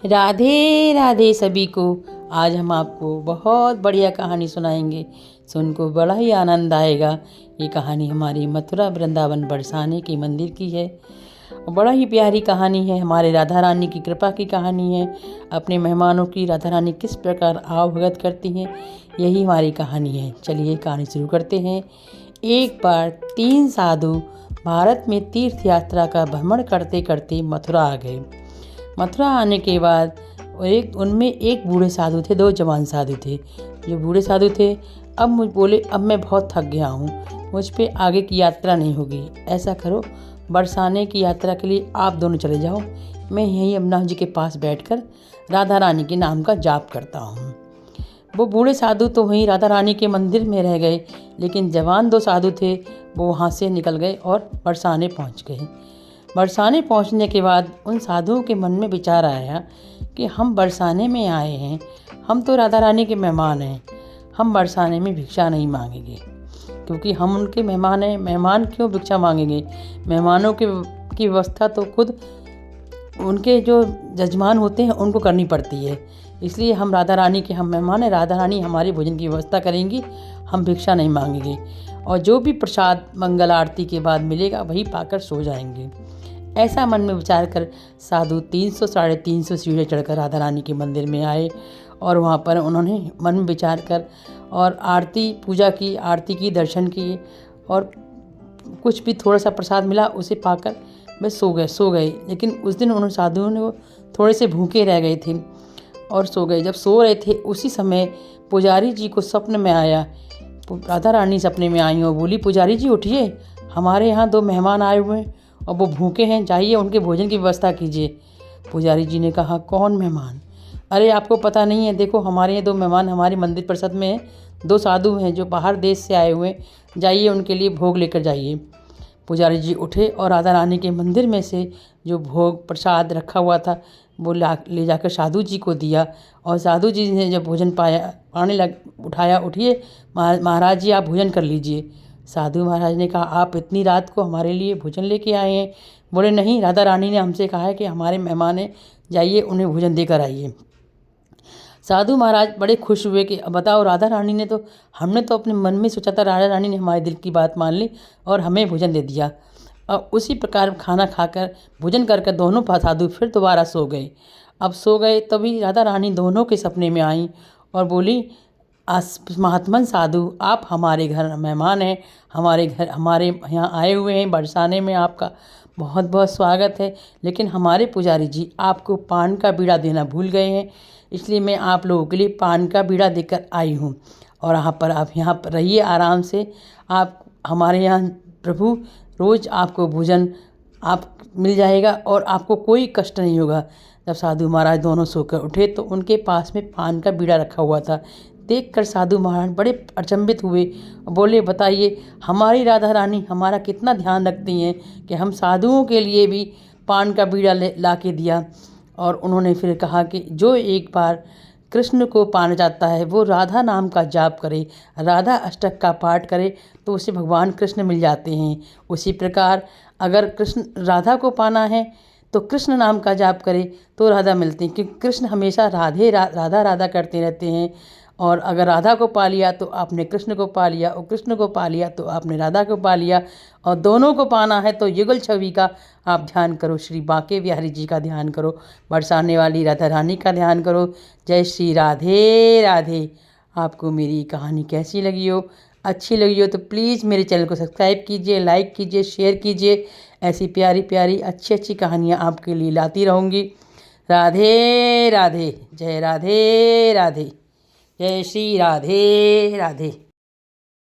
राधे राधे सभी को। आज हम आपको बहुत बढ़िया कहानी सुनाएंगे। सुन को बड़ा ही आनंद आएगा। ये कहानी हमारी मथुरा वृंदावन बरसाने के मंदिर की है। बड़ा ही प्यारी कहानी है। हमारे राधा रानी की कृपा की कहानी है। अपने मेहमानों की राधा रानी किस प्रकार आवभगत करती हैं, यही हमारी कहानी है। चलिए कहानी शुरू करते हैं। एक बार 3 साधु भारत में तीर्थ यात्रा का भ्रमण करते करते मथुरा आ गए। मथुरा आने के बाद उनमें एक बूढ़े साधु थे, 2 जवान साधु थे। जो बूढ़े साधु थे अब मुझ बोले, अब मैं बहुत थक गया हूँ, मुझ पे आगे की यात्रा नहीं होगी। ऐसा करो, बरसाने की यात्रा के लिए आप दोनों चले जाओ, मैं यहीं यमुना जी के पास बैठकर राधा रानी के नाम का जाप करता हूँ। वो बूढ़े साधु तो वहीं राधा रानी के मंदिर में रह गए, लेकिन जवान 2 साधु थे वो वहाँ से निकल गए और बरसाने पहुँच गए। बरसाने पहुंचने के बाद उन साधुओं के मन में विचार आया कि हम बरसाने में आए हैं, हम तो राधा रानी के मेहमान हैं, हम बरसाने में भिक्षा नहीं मांगेंगे, क्योंकि हम उनके मेहमान हैं। मेहमान क्यों भिक्षा मांगेंगे? मेहमानों की व्यवस्था तो खुद उनके जो जजमान होते हैं उनको करनी पड़ती है। इसलिए हम राधा रानी के हम मेहमान हैं, राधा रानी हमारे भोजन की व्यवस्था करेंगी, हम भिक्षा नहीं मांगेंगे, और जो भी प्रसाद मंगल आरती के बाद मिलेगा वही पाकर सो जाएंगे। ऐसा मन में विचार कर साधु 300 साढ़े 300 सीढ़ियाँ चढ़कर राधा रानी के मंदिर में आए, और वहाँ पर उन्होंने मन में विचार कर और आरती पूजा की, आरती की, दर्शन किए, और कुछ भी थोड़ा सा प्रसाद मिला उसे पाकर वे सो गए। लेकिन उस दिन उन साधुओं ने वो थोड़े से भूखे रह गए थे और सो गए। जब सो रहे थे उसी समय पुजारी जी को स्वप्न में आया। राधा रानी सपने में आई और बोली, पुजारी जी उठिए, हमारे यहाँ 2 मेहमान आए हुए हैं और वो भूखे हैं, जाइए उनके भोजन की व्यवस्था कीजिए। पुजारी जी ने कहा, कौन मेहमान? अरे आपको पता नहीं है, देखो हमारे यहाँ 2 मेहमान हमारे मंदिर परिषद में हैं, 2 साधु हैं जो बाहर देश से आए हुए हैं, जाइए उनके लिए भोग लेकर जाइए। पुजारी जी उठे और राधा रानी के मंदिर में से जो भोग प्रसाद रखा हुआ था वो ले जाकर साधु जी को दिया, और साधु जी ने जब भोजन उठाया, उठिए महाराज जी आप भोजन कर लीजिए। साधु महाराज ने कहा, आप इतनी रात को हमारे लिए भोजन लेके आए हैं? बोले, नहीं, राधा रानी ने हमसे कहा है कि हमारे मेहमान हैं, जाइए उन्हें भोजन देकर आइए। साधु महाराज बड़े खुश हुए कि बताओ, राधा रानी ने तो, हमने तो अपने मन में सोचा था, राधा रानी ने हमारे दिल की बात मान ली और हमें भोजन दे दिया। और उसी प्रकार खाना खाकर भोजन कर दोनों साधु फिर दोबारा सो गए। अब सो गए तभी राधा रानी दोनों के सपने में आई और बोली, महात्मन साधु, आप हमारे घर मेहमान हैं, हमारे यहाँ आए हुए हैं, बरसाने में आपका बहुत बहुत स्वागत है, लेकिन हमारे पुजारी जी आपको पान का बीड़ा देना भूल गए हैं, इसलिए मैं आप लोगों के लिए पान का बीड़ा देकर आई हूँ, और आप यहाँ पर रहिए आराम से। आप हमारे यहाँ प्रभु, रोज़ आपको भोजन मिल जाएगा और आपको कोई कष्ट नहीं होगा। जब साधु महाराज दोनों सोकर उठे तो उनके पास में पान का बीड़ा रखा हुआ था। देखकर साधु महाराज बड़े अचंभित हुए, बोले, बताइए हमारी राधा रानी हमारा कितना ध्यान रखती हैं कि हम साधुओं के लिए भी पान का बीड़ा ला के दिया। और उन्होंने फिर कहा कि जो एक बार कृष्ण को पाना चाहता है वो राधा नाम का जाप करे, राधा अष्टक का पाठ करे, तो उसे भगवान कृष्ण मिल जाते हैं। उसी प्रकार अगर राधा को पाना है तो कृष्ण नाम का जाप करे तो राधा मिलते हैं, क्योंकि कृष्ण हमेशा राधा राधा करते रहते हैं। और अगर राधा को पा लिया तो आपने कृष्ण को पा लिया, और कृष्ण को पा लिया तो आपने राधा को पा लिया, और दोनों को पाना है तो युगल छवि का आप ध्यान करो, श्री बांके बिहारी जी का ध्यान करो, बरसाने वाली राधा रानी का ध्यान करो। जय श्री राधे राधे। आपको मेरी कहानी कैसी लगी हो? अच्छी लगी हो तो प्लीज़ मेरे चैनल को सब्सक्राइब कीजिए, लाइक कीजिए, शेयर कीजिए। ऐसी प्यारी प्यारी अच्छी अच्छी कहानियाँ आपके लिए लाती रहूँगी। राधे राधे। जय राधे राधे। जय श्री राधे राधे।